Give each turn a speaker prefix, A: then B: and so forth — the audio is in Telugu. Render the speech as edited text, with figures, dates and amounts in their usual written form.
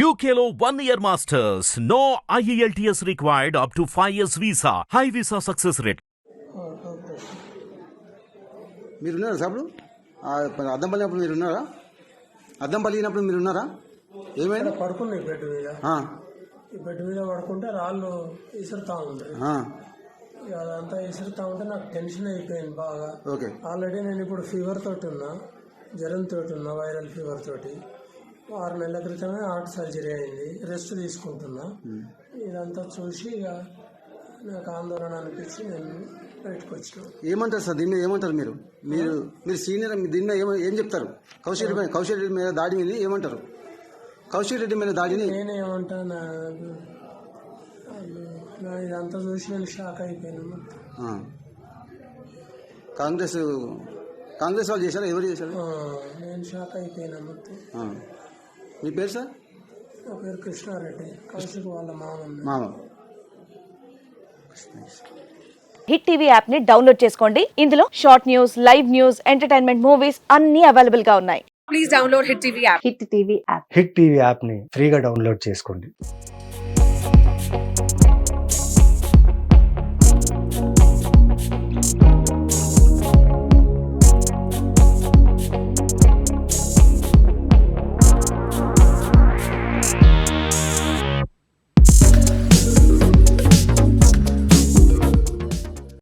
A: UKLO 1 year masters. No IELTS required up to 5 years visa. High visa success rate.
B: మీరు ఉన్నారా సార్? అద్దం పలినప్పుడు మీరు ఉన్నారా? అద్దం పలిగినప్పుడు మీరు ఉన్నారా? ఏమైనా
C: పడుకున్నాయి బెడ్ మీద. ఈ బెడ్ మీద పడుకుంటే రాళ్ళు విసురుతా ఉంటాయి. అదంతా విసురుతా ఉంటే నాకు టెన్షన్ అయిపోయింది బాగా. ఆల్రెడీ నేను ఇప్పుడు ఫీవర్ తోటి ఉన్నా, జ్వరం తోటి ఉన్నా, వైరల్ ఫీవర్ తోటి. 6 నెలల క్రితమే హార్ట్ సర్జరీ అయింది, రెస్ట్ తీసుకుంటున్నా. ఇదంతా చూసి ఇక నాకు ఆందోళన అనిపించి నేను బయటకు వచ్చిన.
B: ఏమంటారు సార్ దీని మీద? ఏమంటారు మీరు? మీరు మీరు సీనియర్, దీని మీద ఏం చెప్తారు? కౌశల్ రెడ్డి మీద దాడి మీద ఏమంటారు? కౌశల్ రెడ్డి మీద దాడిని
C: నేనేమంటా, ఇదంతా చూసి నేను షాక్ అయిపోయాను.
B: కాంగ్రెస్ వాళ్ళు చేశారా? ఎవరు చేశారు?
C: నేను షాక్ అయిపోయినా మొత్తం.
B: మీ పేరు సార్?
C: నా పేరు కృష్ణారెడ్డి, కౌశిక్ వాళ్ళ
B: మామ.
D: హిట్ టీవీ యాప్ ని డౌన్లోడ్ చేసుకోండి. ఇందులో short news, live news, entertainment movies అన్ని అవైలబుల్ గా ఉన్నాయి.
E: Please download Hit TV app.
D: Hit TV app.
F: Hit TV app ని ఫ్రీగా డౌన్లోడ్ చేసుకోండి.